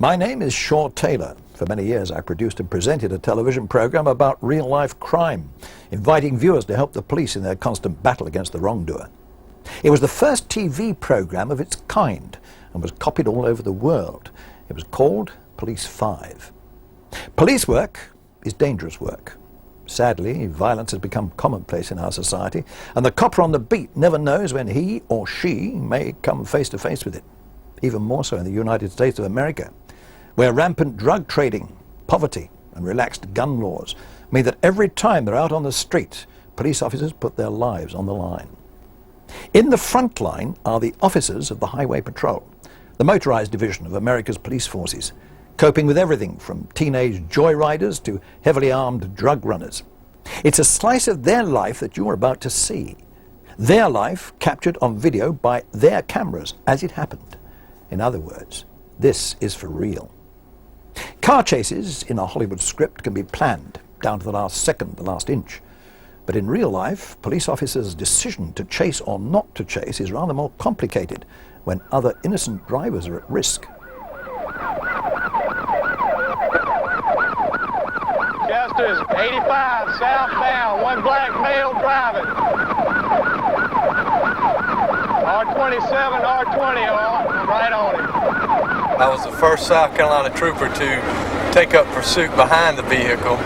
My name is Shaw Taylor. For many years I produced and presented a television program about real-life crime, inviting viewers to help the police in their constant battle against the wrongdoer. It was the first TV program of its kind and was copied all over the world. It was called Police 5. Police work is dangerous work. Sadly, violence has become commonplace in our society, and the copper on the beat never knows when he or she may come face to face with it. Even more so in the United States of America, where rampant drug trading, poverty, and relaxed gun laws mean that every time they're out on the street, police officers put their lives on the line. In the front line are the officers of the Highway Patrol, the motorized division of America's police forces, coping with everything from teenage joyriders to heavily armed drug runners. It's a slice of their life that you're about to see. Their life captured on video by their cameras as it happened. In other words, this is for real. Car chases in a Hollywood script can be planned down to the last second, the last inch. But in real life, police officers' decision to chase or not to chase is rather more complicated when other innocent drivers are at risk. Chester's 85 southbound, one black male driving. R27, R20 right on him. I was the first South Carolina trooper to take up pursuit behind the vehicle.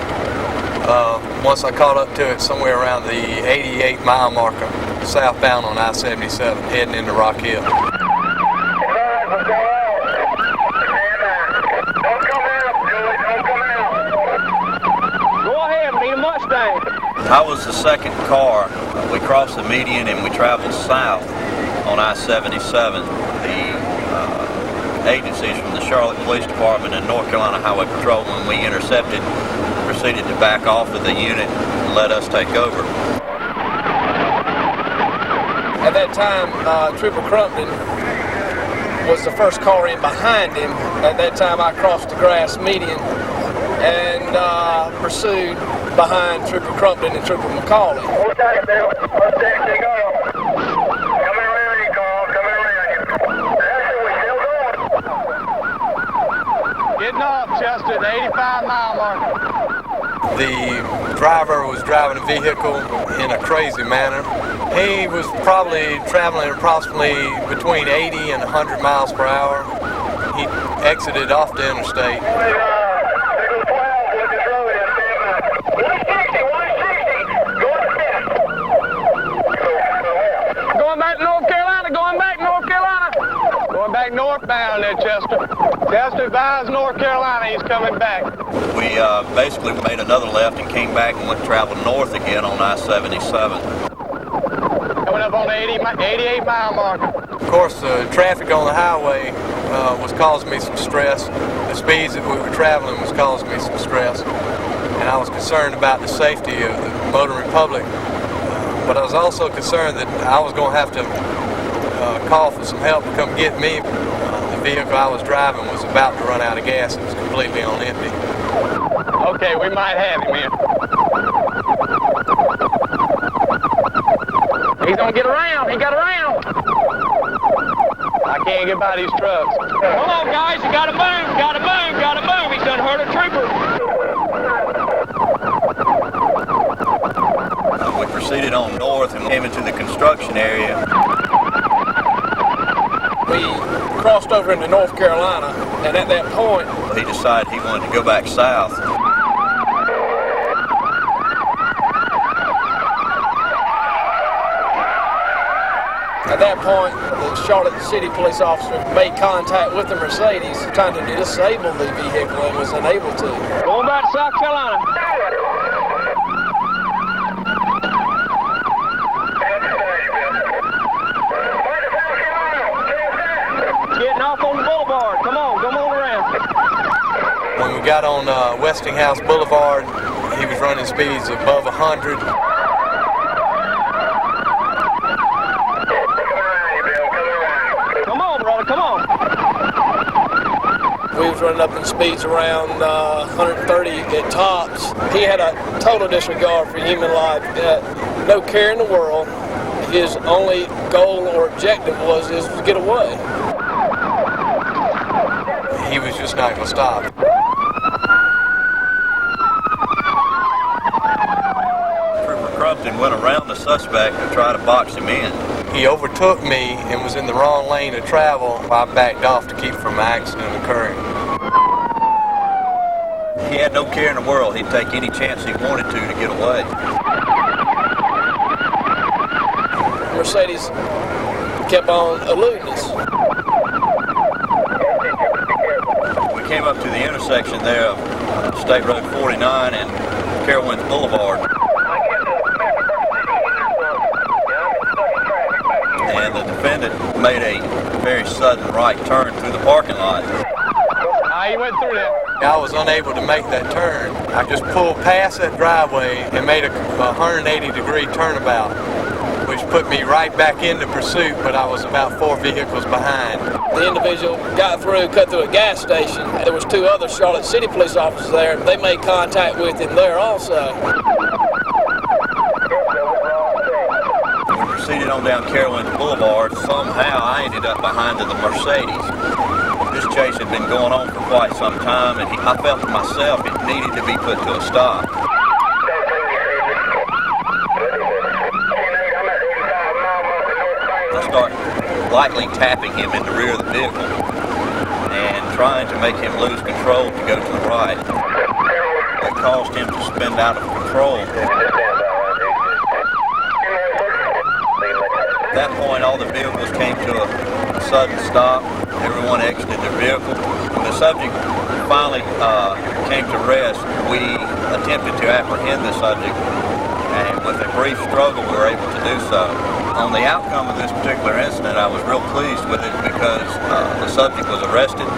Once I caught up to it somewhere around the 88-mile marker, southbound on I-77, heading into Rock Hill. Go ahead, need a Mustang. I was the second car. We crossed the median and we traveled south on I-77. The agencies from the Charlotte Police Department and North Carolina Highway Patrol, when we intercepted, proceeded to back off of the unit and let us take over. At that time, Trooper Crumpton was the first car in behind him. At that time, I crossed the grass median and pursued behind Trooper Crumpton and Trooper McCauley. Getting off, Chester, the 85-mile marker. The driver was driving a vehicle in a crazy manner. He was probably traveling approximately between 80 and 100 miles per hour. He exited off the interstate. Going back to North Carolina, going back North Carolina. Going back northbound there, Chester. Chester advised North Carolina, he's coming back. We basically made another left and came back and went traveled north again on I-77. Coming up on the 88-mile marker. Of course, the traffic on the highway was causing me some stress. The speeds that we were traveling was causing me some stress. And I was concerned about the safety of the motoring public. But I was also concerned that I was going to have to call for some help to come get me. The vehicle I was driving was about to run out of gas. It was completely on empty. Okay, we might have him here. He's gonna get around. He got around. I can't get by these trucks. Come on, guys. You gotta move. Gotta move. Gotta move. He's done hurt a trooper. We proceeded on north and came into the construction area. We crossed over into North Carolina, and at that point, He decided he wanted to go back south. At that point, the Charlotte City police officer made contact with the Mercedes, trying to disable the vehicle and was unable to. Going back to South Carolina. Getting off on the boulevard. Come on around. When we got on Westinghouse Boulevard, he was running speeds above 100. Come on. We was running up in speeds around 130 at tops. He had a total disregard for human life. No care in the world. His only goal or objective was to get away. He was just not going to stop. Trooper Crumpton went around the suspect to try to box him in. He overtook me and was in the wrong lane of travel. I backed off to keep from an accident occurring. He had no care in the world. He'd take any chance he wanted to get away. Mercedes kept on eluding us. We came up to the intersection there of State Road 49 and Carowinds Boulevard. And the defendant made a very sudden right turn through the parking lot. He went through there. I was unable to make that turn. I just pulled past that driveway and made a 180-degree turnabout, which put me right back into pursuit, but I was about 4 vehicles behind. The individual got through, cut through a gas station. There was 2 other Charlotte City police officers there. They made contact with him there also. We proceeded on down Carowinds Boulevard. Somehow I ended up behind the Mercedes. This chase had been going on for quite some time, and I felt to myself it needed to be put to a stop. I start lightly tapping him in the rear of the vehicle and trying to make him lose control to go to the right. That caused him to spin out of control. At that point, all the vehicles came to a sudden stop. Everyone exited their vehicle. When the subject finally came to rest, we attempted to apprehend the subject, and with a brief struggle, we were able to do so. On the outcome of this particular incident, I was real pleased with it because the subject was arrested.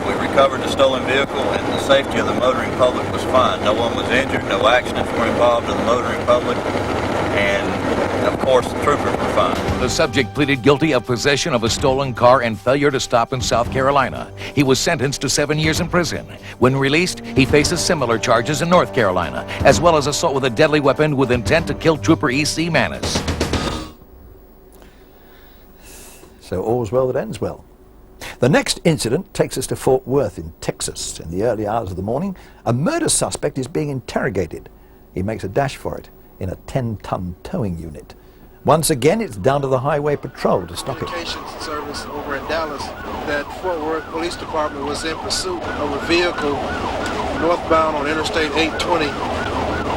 We recovered the stolen vehicle, and the safety of the motoring public was fine. No one was injured, no accidents were involved in the motoring public, and of course, the troopers were fine. The subject pleaded guilty of possession of a stolen car and failure to stop in South Carolina. He was sentenced to 7 years in prison. When released, he faces similar charges in North Carolina, as well as assault with a deadly weapon with intent to kill Trooper E.C. Manis. So all's well that ends well. The next incident takes us to Fort Worth in Texas. In the early hours of the morning, a murder suspect is being interrogated. He makes a dash for it in a 10-ton towing unit. Once again, it's down to the highway patrol to stop it. Communications service over in Dallas that Fort Worth Police Department was in pursuit of a vehicle northbound on Interstate 820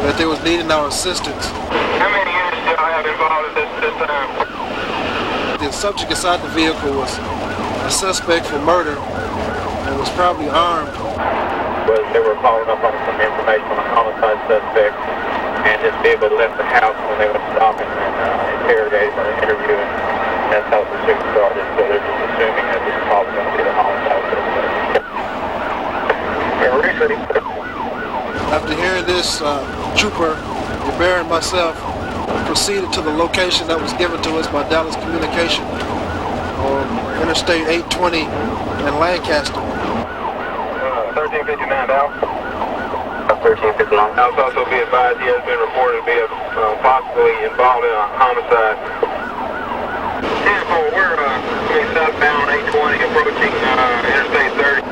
that they was needing our assistance. How many units do I have involved at this time? The subject inside the vehicle was a suspect for murder and was probably armed. They were following up on some information on a homicide suspect, and this vehicle left the house when they were stopping and interrogating and interviewing. That's how the pursuit started, so they're just assuming that this is probably going to be the homicide suspect. After hearing this, Trooper Bear and myself proceeded to the location that was given to us by Dallas Communication on Interstate 820 in Lancaster. 1359 Dallas. 1359. Dallas also be advised he has been reported to be possibly involved in a homicide. 10-4, we're southbound 820 approaching Interstate 30.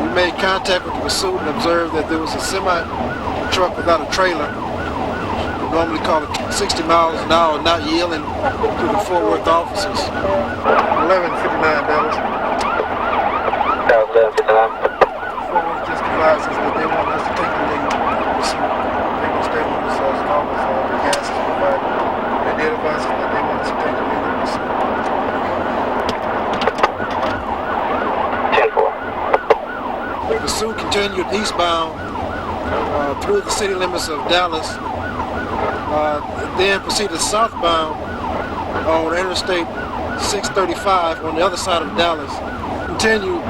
We made contact with the pursuit and observed that there was a semi-truck without a trailer. We normally call it 60 miles an hour, not yielding to the Fort Worth officers. 1159 Dallas. Dallas 1159. Fort Worth just advises that they want us to take the lead. They will stay with us as long as the gas is provided. They did advise us that they want us to take the lead in the pursuit. 10-4. The pursuit continued eastbound through the city limits of Dallas, then proceeded southbound on Interstate 635 on the other side of Dallas. Continued.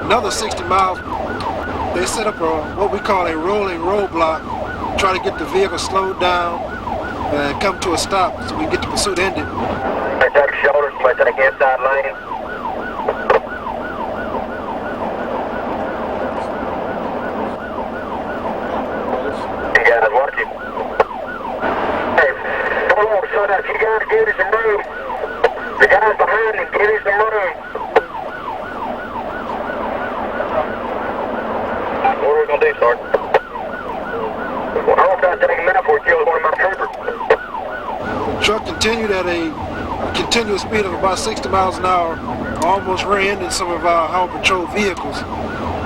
Another 60 miles, they set up what we call a rolling roadblock, try to get the vehicle slowed down and come to a stop so we can get the pursuit ended. I take shoulders, I take inside lane. You guys watching? Hey, hold on, so that you guys give me some room. The guys behind me, give me some room. What are we going to do, Sergeant? Well, I don't try to take him out before he kills one of my troopers. The truck continued at a continuous speed of about 60 miles an hour, almost rear-ending some of our highway patrol vehicles.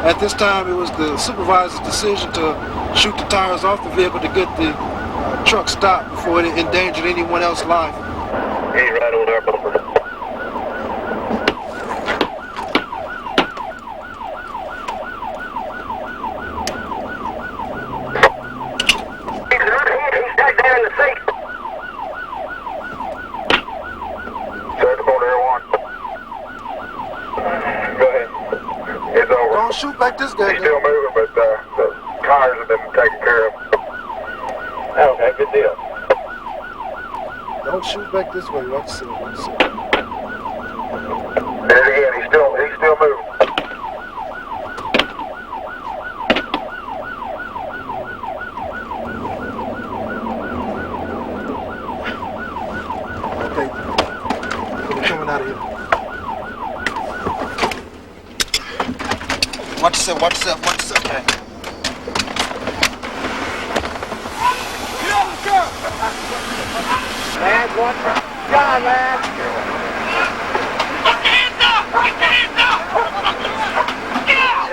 At this time, it was the supervisor's decision to shoot the tires off the vehicle to get the truck stopped before it endangered anyone else's life. He's right on our bumper. Don't shoot like this guy. He's still moving, but the tires have been taken care of. Okay, good deal. Don't shoot back this way. Watch this. Watch this. There again, he's still moving. Okay. We're coming out of here. Watch yourself, watch yourself, watch yourself. Okay. Man, what? God, man. Hands up! Hands up! Get out!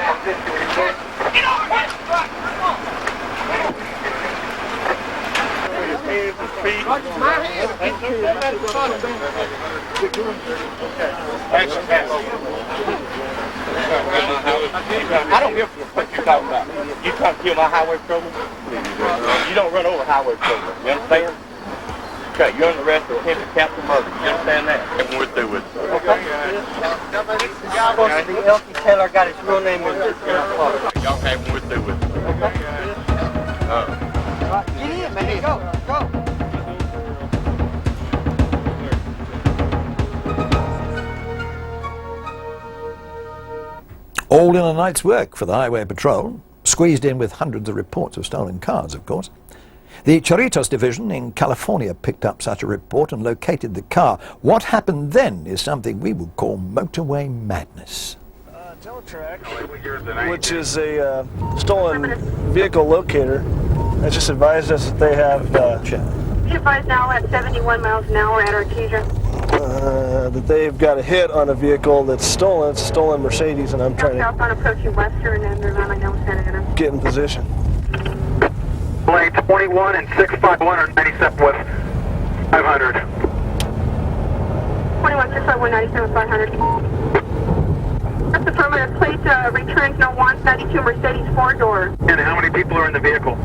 Get over here! I don't give a what you're talking about. You trying to kill my highway patrolman? You don't run over highway patrolman. You understand? Okay, you're under arrest for attempted capital murder. You understand that? And we're through with it. Okay. Supposed to be Elkie Taylor. Got his real name in it. Y'all have we're through with it. Get in, man. Go. Go. All in a night's work for the Highway Patrol, squeezed in with hundreds of reports of stolen cars, of course. The Chorritos Division in California picked up such a report and located the car. What happened then is something we would call motorway madness. Teletrack, which is a stolen vehicle locator, has just advised us that they have Be advised now at 71 miles an hour at Artesia. that they've got a hit on a vehicle that's stolen. It's a stolen Mercedes, and I'm trying to Southbound approaching Western and they're on Santa Ana. get in position. Lane 21 and 651 are 97 with 500. 21, 651, 97, 500. That's affirmative. Plate returns no 192 Mercedes 4-door. And how many people are in the vehicle?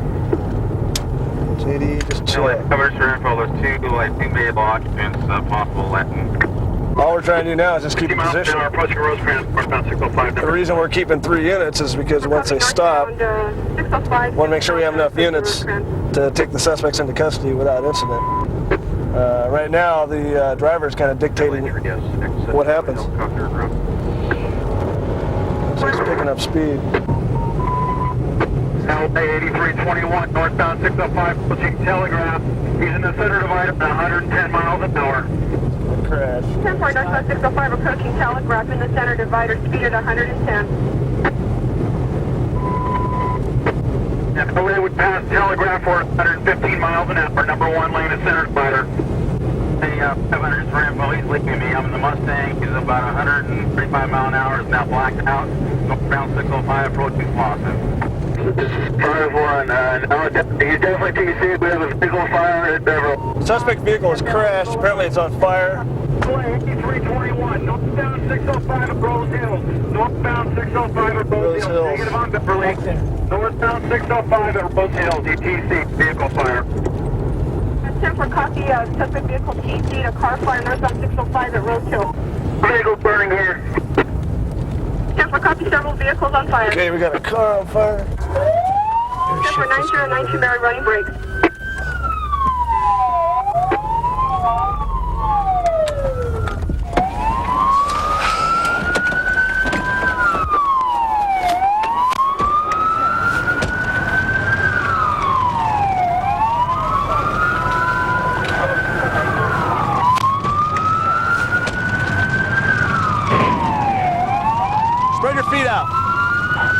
JD, just chill. Covers your info. There's two female occupants possible Latin. All we're trying to do now is just keep in position. Approaching Rosecrans, northbound 605. The reason we're keeping 3 units is because once they stop, we want to make sure we have enough units to take the suspects into custody without incident. Right now, the driver is kind of dictating what happens. So he's picking up speed. LA 8321, northbound 605, approaching Telegraph. He's in the center divider at 110 miles an hour. Crash. 10-4, northbound 605, approaching Telegraph in the center divider, speed at 110. And LA would pass Telegraph for 115 miles an hour, number 1 lane of center divider. The 500's Rambo, he's leaving me. I'm in the Mustang. He's about 135 mile an hour. Is now blacked out. Northbound 605, approaching Boston. 5-1. No, he's definitely TC. We have a vehicle fire at Beverly. Suspect vehicle is crashed. Apparently it's on fire. 8321, northbound 605 at Rose Hills. Northbound 605 at Rose Hills. Negative on Beverly. Northbound 605 at Rose Hills. ETC, vehicle fire. 10-4, copy, suspect vehicle TC, a car fire, northbound 605 at Rose Hill. Vehicle burning here. 10-4, copy, several vehicles on fire. Okay, we got a car on fire. 10-4, 9092, Mary, running brakes.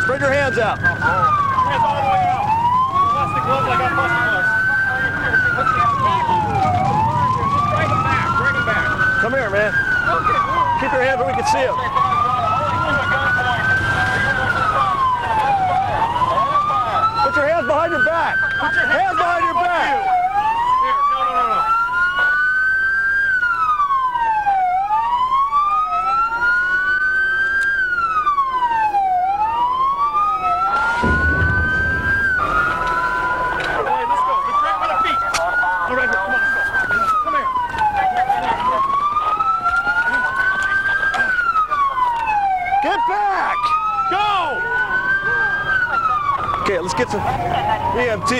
Spread your hands out. Hands all the way out. Plastic gloves, I got plastic gloves. Just drag them back, drag them back. Come here, man. Keep your hands where we can see them. Put your hands behind your back. Put your hands behind your back. Here, no. Okay, let's get some EMT.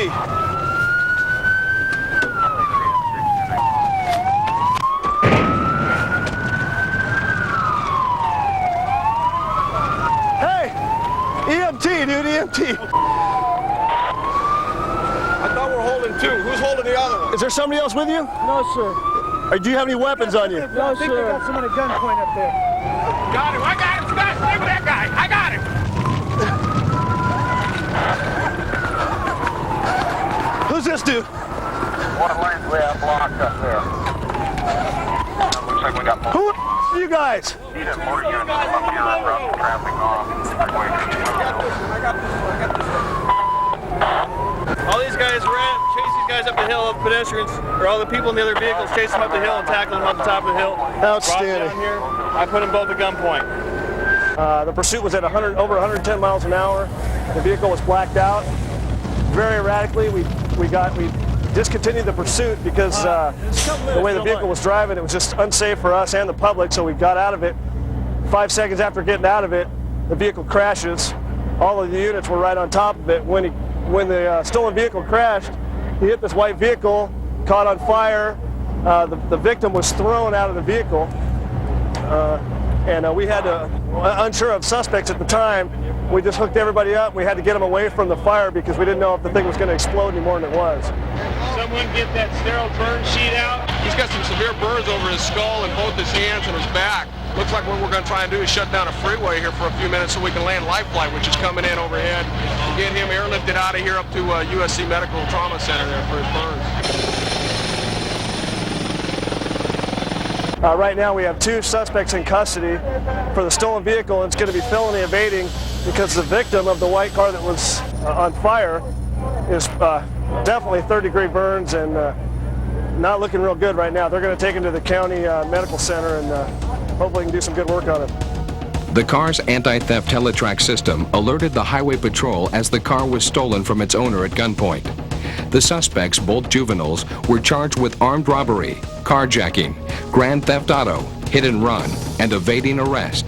Hey! EMT, dude, EMT. I thought we were holding two. Who's holding the other one? Is there somebody else with you? No, sir. Or do you have any weapons on you? No, I think they got someone at gunpoint up there. Got him. I got him. Guys, stay with that guy. I got him. Who's this dude? One lane we have blocked up there. Looks like we got more. Who are you guys? Need a more units up here from traffic off. All these guys ran, chased these guys up the hill of pedestrians, or all the people in the other vehicles chased them up the hill and tackled them up the top of the hill. Outstanding. Brought them down here. I put them both at gunpoint. The pursuit was at over 110 miles an hour. The vehicle was blacked out. Very erratically, we discontinued the pursuit because the way the vehicle was driving, it was just unsafe for us and the public, so we got out of it. 5 seconds after getting out of it, the vehicle crashes. All of the units were right on top of it. When the stolen vehicle crashed, he hit this white vehicle, caught on fire. The victim was thrown out of the vehicle. And we had to, unsure of suspects at the time, we just hooked everybody up. We had to get them away from the fire because we didn't know if the thing was going to explode any more than it was. Someone get that sterile burn sheet out. He's got some severe burns over his skull and both his hands and his back. Looks like what we're going to try and do is shut down a freeway here for a few minutes so we can land life flight, which is coming in overhead, and get him airlifted out of here up to USC Medical Trauma Center there for his burns. Right now we have 2 suspects in custody for the stolen vehicle. It's going to be felony evading because the victim of the white car that was on fire is definitely 3rd-degree burns and not looking real good right now. They're going to take him to the county medical center and hopefully can do some good work on him. The car's anti-theft teletrack system alerted the highway patrol as the car was stolen from its owner at gunpoint. The suspects, both juveniles, were charged with armed robbery, carjacking, grand theft auto, hit and run, and evading arrest.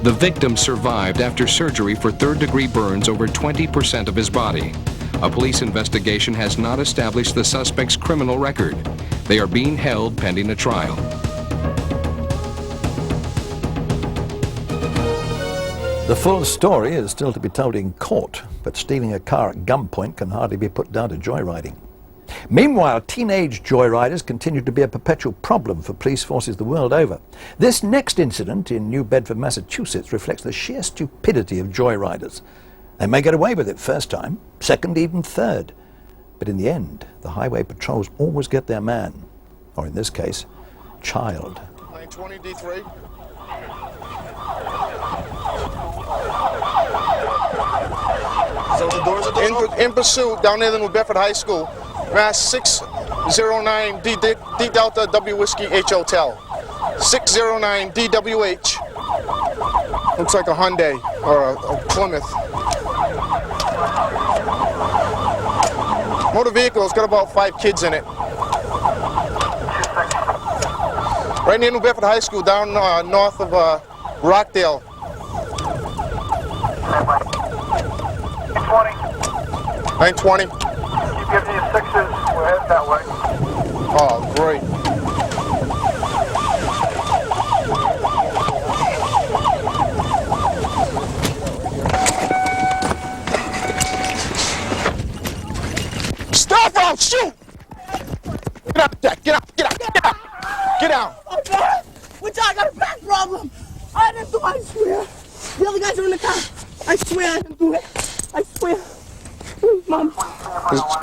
The victim survived after surgery for 3rd-degree burns over 20% of his body. A police investigation has not established the suspect's criminal record. They are being held pending a trial. The full story is still to be told in court, but stealing a car at gunpoint can hardly be put down to joyriding. Meanwhile, teenage joyriders continue to be a perpetual problem for police forces the world over. This next incident in New Bedford, Massachusetts reflects the sheer stupidity of joyriders. They may get away with it first time, second, even third. But in the end, the highway patrols always get their man, or in this case, child. 920 D3. So the doors are open? In pursuit down near the New Bedford High School. Mass 609 D Delta W Whiskey H Hotel. 609 DWH. Looks like a Hyundai or a Plymouth. Motor vehicle has got about 5 kids in it. Right near New Bedford High School, down north of Rockdale. 920. Keep giving you 6s. We're headed that way. Oh, great. Stop! I'll shoot! Get out, Jack! Get out! Get out! Get out! Get out! Which I got a back problem. I didn't do, I swear. The other guys are in the car. I I swear I didn't do it. I swear. Please, Mom.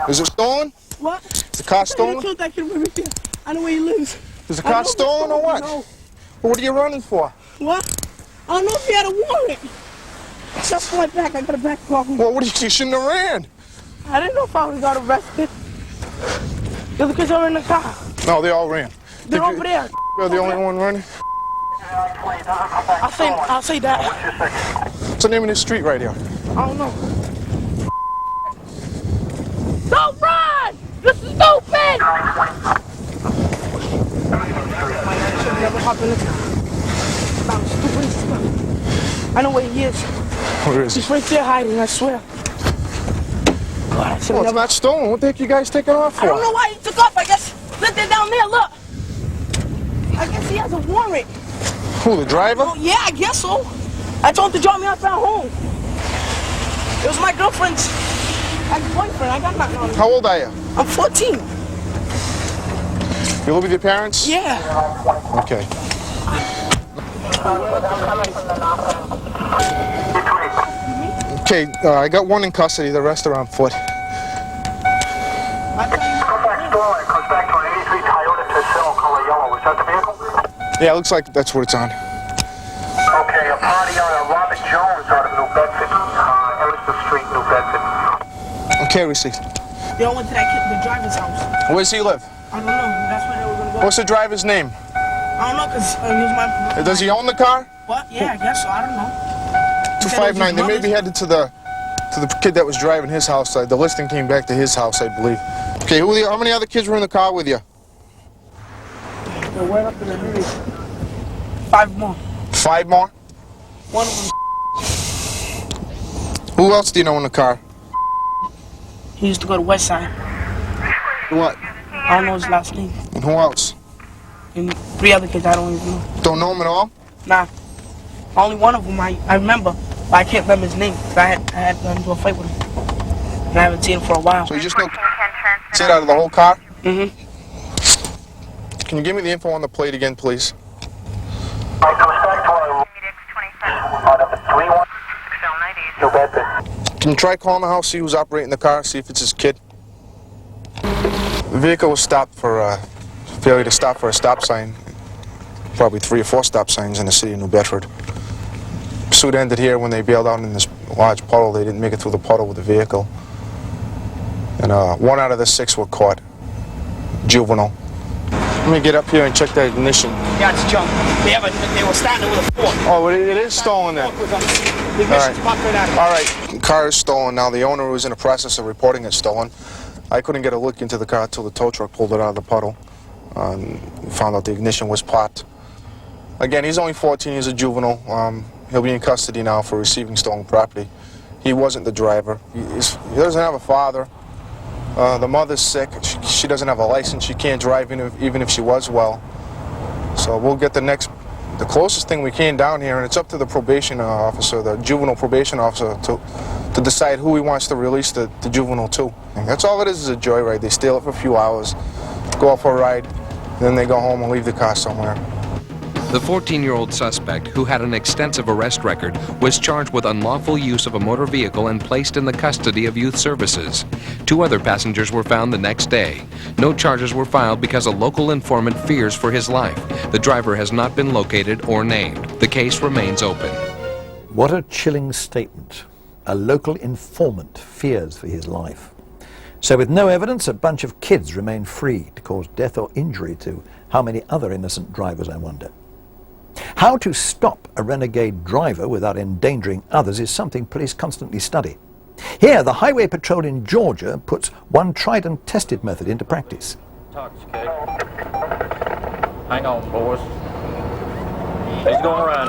Is it stolen? What? Is the car stolen? I killed that kid right there. I know where he lives. Is the car stolen or what? No. Well, what are you running for? What? I don't know if he had a warrant. Just went back. I got a back problem. Well, what you shouldn't have ran. I didn't know if I would have got arrested. The other kids are in the car. No, they all ran. They're over there. You're the only one running? I'll say that. What's the name of this street right here? I don't know. Don't run! This is stupid! Never hop in the car. I'm stupid as fuck. I know where he is. Where is he? He's right there hiding, I swear. God, Well, it's not stolen. What the heck you guys taking off for? I don't know why he took off. I guess. Look, they're down there, look. I guess he has a warrant. Who, the driver? Oh, yeah, I guess so. I told him to drop me off at home. It was my girlfriend's ex-boyfriend. I got nothing on him. How old are you? I'm 14. You live with your parents? Yeah. Okay. Okay, I got one in custody, the rest are on foot. Yeah, it looks like that's what it's on. Okay, a party on Robert Jones out of New Bedford, Emerson Street, New Bedford. Okay, receipt. They all went to that kid, the driver's house. Where does he live? I don't know. That's where they were going to go. What's the driver's name? I don't know, because he was my... Does he own the car? What? Yeah, I guess so. I don't know. 259. They may be headed to the kid that was driving his house. The listing came back to his house, I believe. Okay, how many other kids were in the car with you? They went up to the news. 5 more. 5 more? One of them. Who else do you know in the car? He used to go to West Side. What? I don't know his last name. And who else? And 3 other kids I don't even know. Don't know him at all? Nah. Only one of them I remember, but I can't remember his name because I had gone into a fight with him. And I haven't seen him for a while. So you just know sit out of the whole car? Mm-hmm. Can you give me the info on the plate again, please? Can you try calling the house, see who's operating the car, see if it's his kid? The vehicle was stopped for failure to stop for a stop sign. Probably 3 or 4 stop signs in the city of New Bedford. Pursuit ended here when they bailed out in this large puddle. They didn't make it through the puddle with the vehicle. And 1 out of the 6 were caught. Juvenile. Let me get up here and check that ignition. Yeah, it's junk. They were standing with a fork. Oh, it is stolen then. The ignition's popped right out of it. All right, the car is stolen now. The owner was in the process of reporting it stolen. I couldn't get a look into the car until the tow truck pulled it out of the puddle. Found out the ignition was popped. Again, he's only 14, he's a juvenile. He'll be in custody now for receiving stolen property. He wasn't the driver. He doesn't have a father. The mother's sick. She doesn't have a license. She can't drive even if she was well. So we'll get the closest thing we can down here, and it's up to the probation officer, the juvenile probation officer, to decide who he wants to release the juvenile to. And that's all it is a joyride. They steal it for a few hours, go out for a ride, then they go home and leave the car somewhere. The 14-year-old suspect, who had an extensive arrest record, was charged with unlawful use of a motor vehicle and placed in the custody of Youth Services. 2 other passengers were found the next day. No charges were filed because a local informant fears for his life. The driver has not been located or named. The case remains open. What a chilling statement. A local informant fears for his life. So with no evidence, a bunch of kids remain free to cause death or injury to how many other innocent drivers, I wonder. How to stop a renegade driver without endangering others is something police constantly study. Here, the Highway Patrol in Georgia puts one tried and tested method into practice. Intoxicated. Hang on, boys. He's going to run.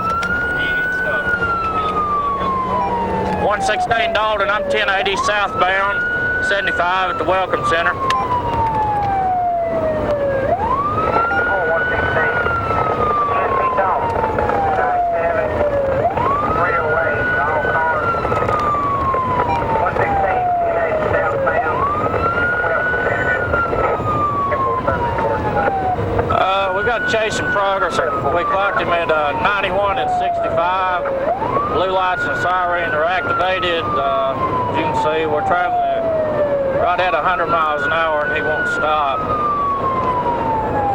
116 Dalton, I'm 1080 southbound, 75 at the Welcome Center. chase in progress. We clocked him at 91 and 65. Blue lights and siren are activated. As you can see, we're traveling right at 100 miles an hour and he won't stop.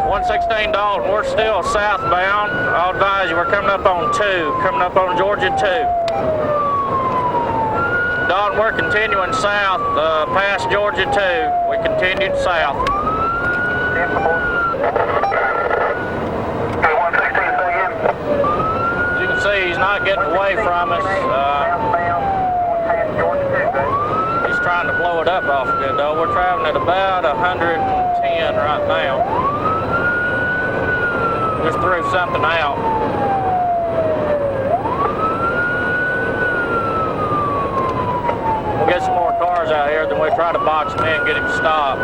116 Dalton, we're still southbound. I'll advise you, we're coming up on 2, coming up on Georgia 2. Dalton, we're continuing south past Georgia 2. We continued south. As you can see, he's not getting away from us. He's trying to blow it up off good though. We're traveling at about 110 right now. Just threw something out. We'll get some more cars out here, then we'll try to box him in and get him stopped.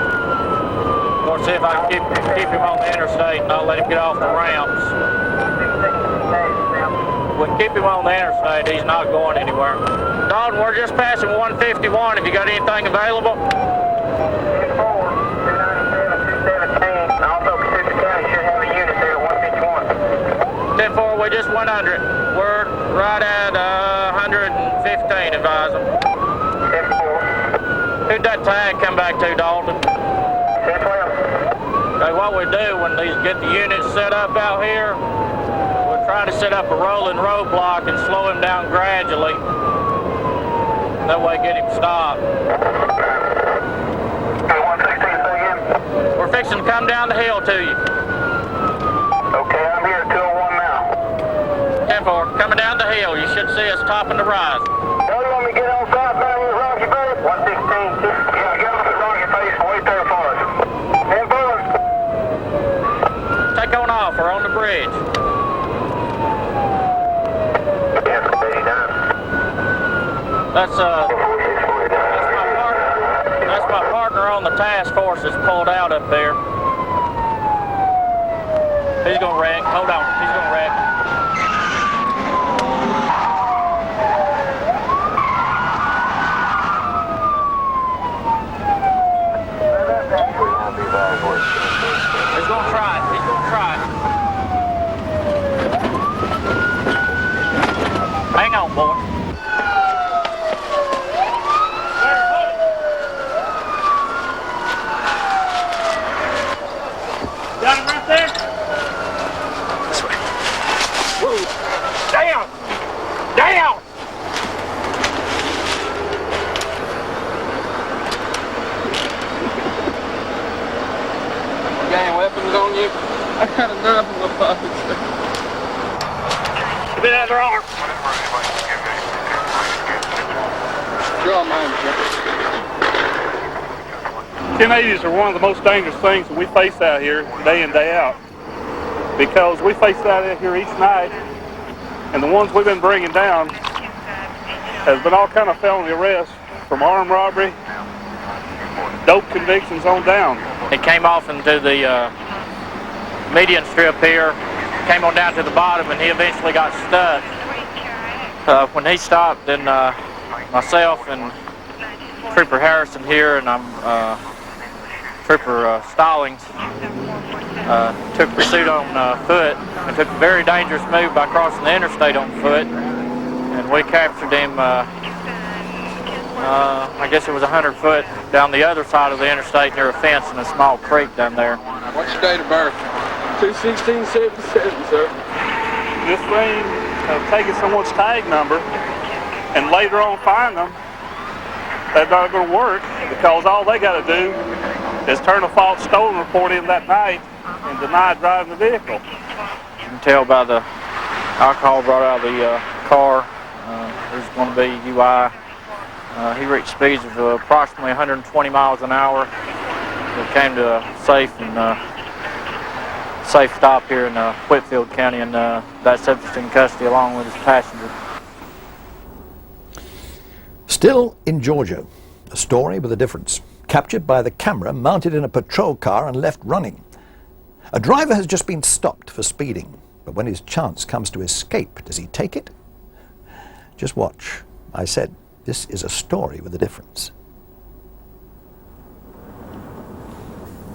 We'll see if I can keep him on the interstate and not let him get off the ramps. If we can keep him on the interstate, he's not going anywhere. Dalton, we're just passing 151. Have you got anything available? 10-4, we just went under it. We're right at 115, advise them. 10-4. Who'd that tag come back to, Dalton? 10-12. Okay, what we do when these get the units set up out here, we're trying to set up a rolling roadblock and slow him down gradually. That way get him stopped. We're fixing to come down the hill to you. Okay, I'm here at 201 now. 10-4, coming down the hill. You should see us topping the rise. Don't you want me to get on southbound with Rocky Bay? 116. Yeah, get off the Rocky Face and wait there for us. 10-4. Take on off. We're on the bridge. That's my partner on the task force that's pulled out up there. He's gonna wreck. Hold on. He's gonna wreck. He's gonna try it. He's gonna try it. Hang on, boy. Got him right there? This way. Whoa. Down! Down! Got any weapons on you? I got a knife in my pocket. Give me that other arm. Draw mine, Jim. 1080s are one of the most dangerous things that we face out here day in, day out. Because we face out here each night, and the ones we've been bringing down has been all kind of felony arrests from armed robbery, dope convictions on down. It came off into the median strip here, came on down to the bottom, and he eventually got stuck. When he stopped, then myself and Trooper Harrison here, and Trooper Stallings took pursuit on foot and took a very dangerous move by crossing the interstate on foot, and we captured him. I guess it was 100 foot down the other side of the interstate near a fence in a small creek down there. What's your date of birth? 2/16/77, sir. This thing of taking someone's tag number and later on find them, that's not going to work, because all they got to do is turn a false stolen report in that night and deny driving the vehicle. You can tell by the alcohol brought out of the car. There's going to be UI. He reached speeds of approximately 120 miles an hour. We came to a safe stop here in Whitfield County, and that's subject in custody along with his passenger. Still in Georgia, a story with a difference. Captured by the camera mounted in a patrol car and left running. A driver has just been stopped for speeding, but when his chance comes to escape, does he take it? Just watch. I said, this is a story with a difference.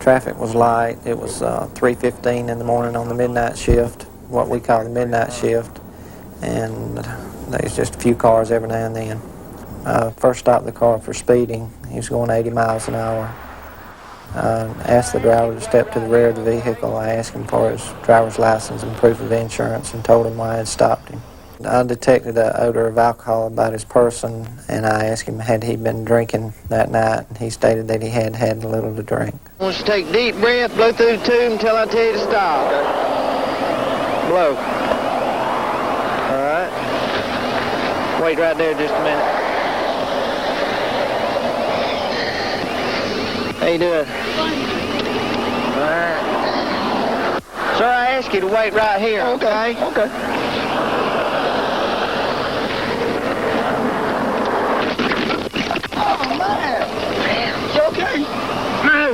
traffic was light. It was 3:15 in the morning on the midnight shift, what we call the midnight shift, and there's just a few cars every now and then. First stopped the car for speeding. He was going 80 miles an hour. Asked the driver to step to the rear of the vehicle. I asked him for his driver's license and proof of insurance and told him why I had stopped him. I detected an odor of alcohol about his person, and I asked him had he been drinking that night, and he stated that he had had a little to drink. I want you to take a deep breath, blow through the tube until I tell you to stop. Blow. All right. Wait right there just a minute. How you doing? All right. Sir, I asked you to wait right here, okay? Okay. Oh, man. You okay? No.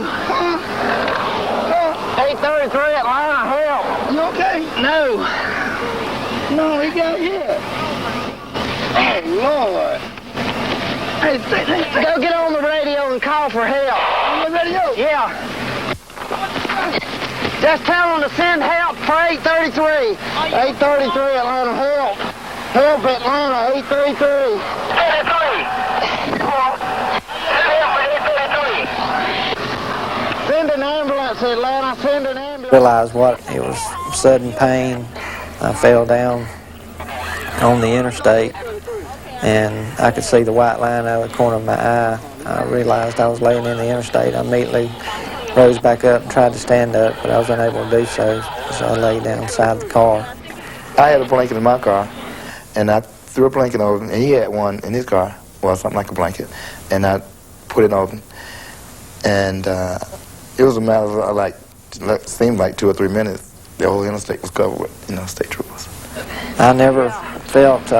833 Atlanta, help. You okay? No. No, he got hit. Oh, Lord. Hey, Go get on the radio and call for help. On the radio? Yeah. Just tell them to send help for 833. 833 Atlanta, help. Help Atlanta, 833. 833. Send an ambulance, Atlanta, send an ambulance. Realized what it was, sudden pain. I fell down on the interstate, and I could see the white line out of the corner of my eye. I realized I was laying in the interstate. I immediately rose back up and tried to stand up, but I was unable to do so, so I lay down inside the car. I had a blanket in my car, and I threw a blanket over him, and he had one in his car, well, something like a blanket, and I put it over him. And it was a matter of, seemed like 2 or 3 minutes. The whole interstate was covered with, state troopers. I never felt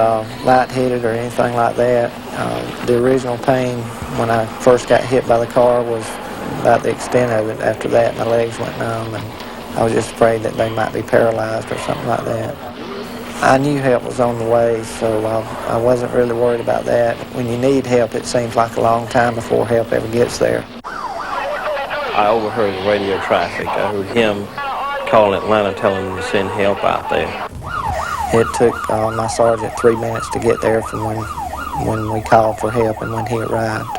lightheaded or anything like that. The original pain when I first got hit by the car was about the extent of it. After that, my legs went numb, and I was just afraid that they might be paralyzed or something like that. I knew help was on the way, so I wasn't really worried about that. When you need help, it seems like a long time before help ever gets there. I overheard the radio traffic. I heard him call Atlanta telling them to send help out there. It took my sergeant 3 minutes to get there from when we called for help and when he arrived.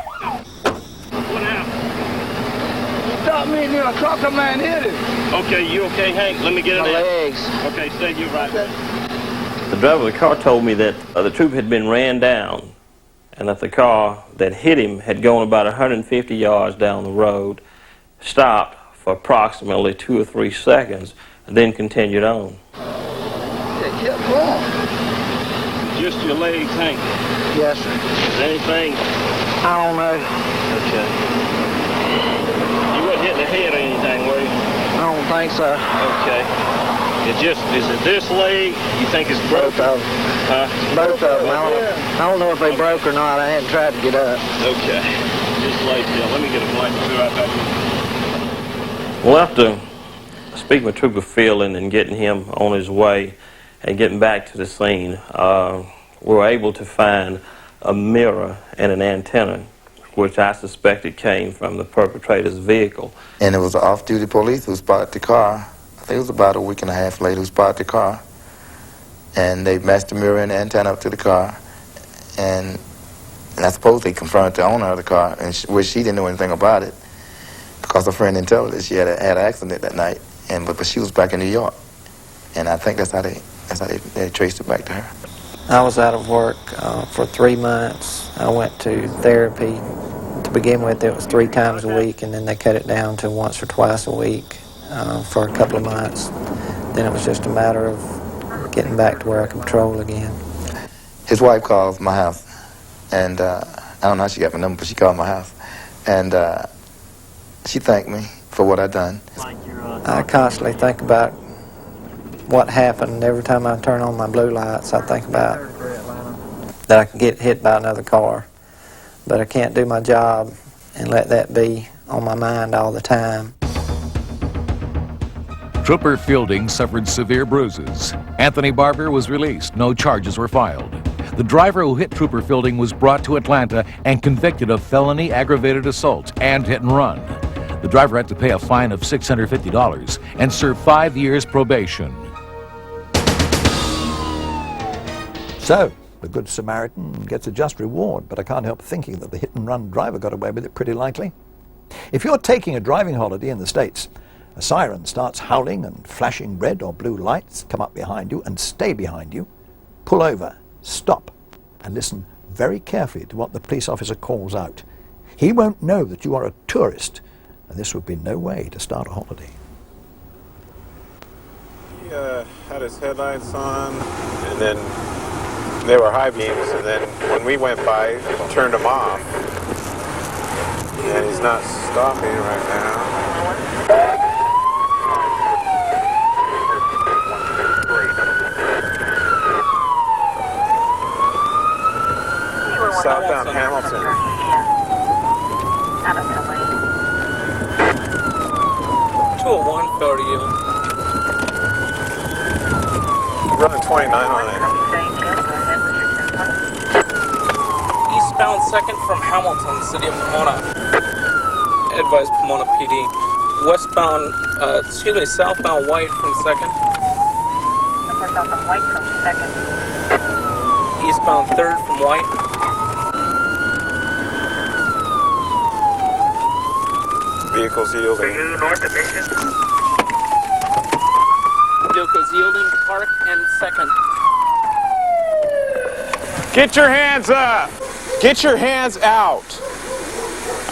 He stopped me near a trucker man hit him. Okay, you okay, Hank? Let me get My it in. legs. Okay, stay you right there. The driver of the car told me that the trooper had been ran down and that the car that hit him had gone about 150 yards down the road, stopped for approximately 2 or 3 seconds, and then continued on. It kept going. Just your legs, Hank. Yes, sir. Is there anything? I don't know. Okay. You wasn't hitting the head or anything, were you? I don't think so. Okay. Is it this leg you think is broken? Both of them. Huh? Both of them. I don't know if they broke or not. I hadn't tried to get up. Okay. Just lay still. Let me get a blanket. Be right back. Well, after speaking with Trooper Fielding and getting him on his way and getting back to the scene, we were able to find a mirror and an antenna, which I suspected came from the perpetrator's vehicle. And it was an off-duty police who spotted the car. I think it was about a week and a half later who spotted the car. And they matched the mirror and the antenna up to the car. And I suppose they confronted the owner of the car, which she didn't know anything about it, because her friend didn't tell her that she had an accident that night. But she was back in New York. And I think that's how they traced it back to her. I was out of work for 3 months. I went to therapy. To begin with, it was 3 times a week, and then they cut it down to once or twice a week for a couple of months. Then it was just a matter of getting back to where I could patrol again. His wife called my house, and I don't know how she got my number, but she called my house. And she thanked me for what I'd done. I constantly think about what happened. Every time I turn on my blue lights, I think about that I can get hit by another car. But I can't do my job and let that be on my mind all the time. Trooper Fielding suffered severe bruises. Anthony Barber was released. No charges were filed. The driver who hit Trooper Fielding was brought to Atlanta and convicted of felony aggravated assault and hit and run. The driver had to pay a fine of $650 and serve 5 years probation. So, the Good Samaritan gets a just reward, but I can't help thinking that the hit-and-run driver got away with it pretty likely. If you're taking a driving holiday in the States, a siren starts howling and flashing red or blue lights come up behind you and stay behind you, pull over, stop, and listen very carefully to what the police officer calls out. He won't know that you are a tourist, and this would be no way to start a holiday. He had his headlights on, and then they were high beams, and then when we went by, he turned them off. And he's not stopping right now. Southbound Hamilton. $201 failure to yield. Running 29 on it. Eastbound 2nd from Hamilton, City of Pomona. Advise Pomona PD. Westbound, southbound White from 2nd. Southbound White from 2nd. Eastbound 3rd from White. Vehicles yielding. Vehicles yielding, park and 2nd. Get your hands up! Get your hands out!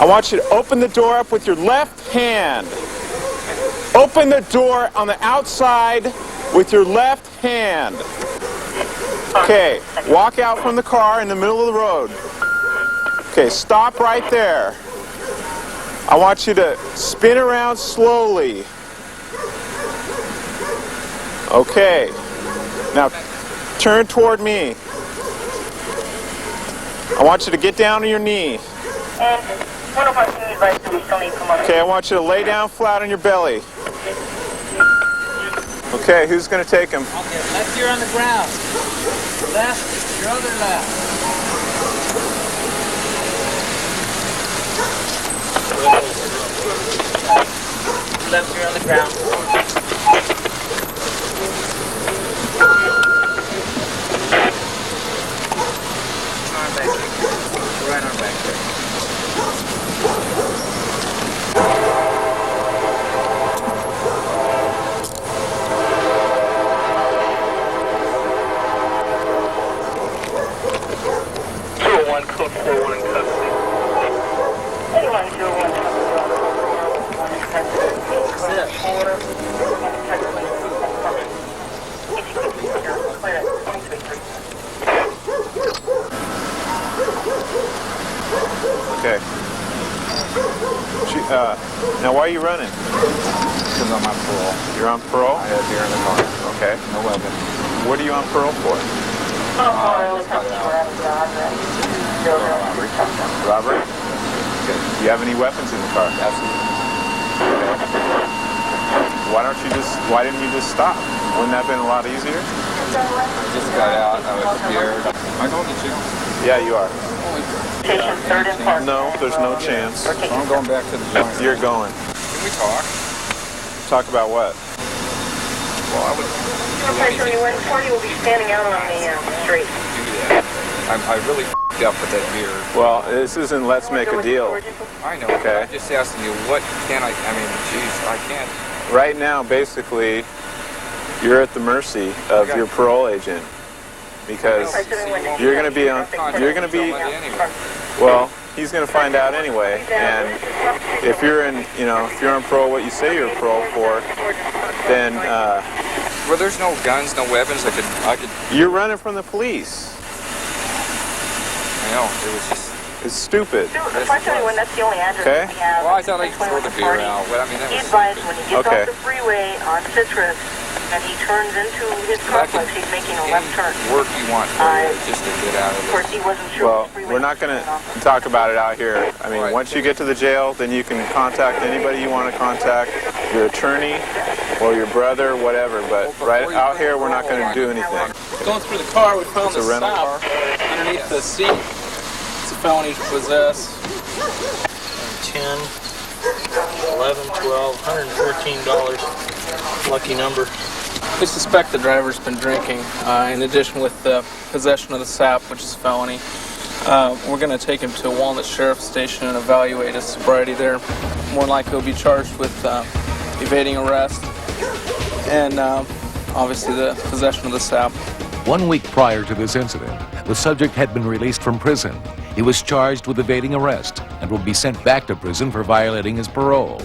I want you to open the door up with your left hand. Open the door on the outside with your left hand. Okay, walk out from the car in the middle of the road. Okay, stop right there. I want you to spin around slowly. Okay, now turn toward me. I want you to get down on your knee. Okay, I want you to lay down flat on your belly. Okay, who's going to take him? Left ear on the ground. Left, your other left. Left ear on the ground. Right arm back there. Okay. Now, why are you running? Because I'm on parole. You're on parole? I have beer in the car. Okay. No weapon. What are you on parole for? Robbery? Okay. Do you have any weapons in the car? Absolutely. Okay. Why didn't you just stop? Wouldn't that have been a lot easier? I just got out. I was scared. Am I going to jail? Yeah, you are. No, there's no chance. So I'm going back to the joint. You're going. Can we talk? Talk about what? Well, I would do anything. 140 will be standing out on the street. Do that. I really f***ed up with that beer. Well, this isn't let's make a deal. I know. Okay. I'm just asking you, what can I mean, geez, I can't. Right now, basically, you're at the mercy of your parole agent. Because you're going to be on, well, he's going to find out anyway. And if you're if you're on parole, what you say you're parole for, then well, there's no guns, no weapons. I could. You're running from the police. I know. It was just. It's stupid. Unfortunately, when that's the only address we have. Well, I thought I could throw the beer out, but I mean that was. He advised when he gets off the freeway on Citrus and he turns into his complex, he's making a left turn. Work you want for you, just to get out of it. Of course, he wasn't sure. Well, we're not going to talk about it out here. I mean, once you get to the jail, then you can contact anybody you want to contact, your attorney or your brother, whatever. But right out here, we're not going to do anything. Going through the car, we found the rental sock underneath the seat. It's a felony to possess. 10, $11, $12, $114. Lucky number. We suspect the driver's been drinking. In addition with the possession of the sap, which is a felony. We're going to take him to Walnut Sheriff's Station and evaluate his sobriety there. More likely he'll be charged with evading arrest and obviously the possession of the sap. 1 week prior to this incident, the subject had been released from prison. He was charged with evading arrest and will be sent back to prison for violating his parole.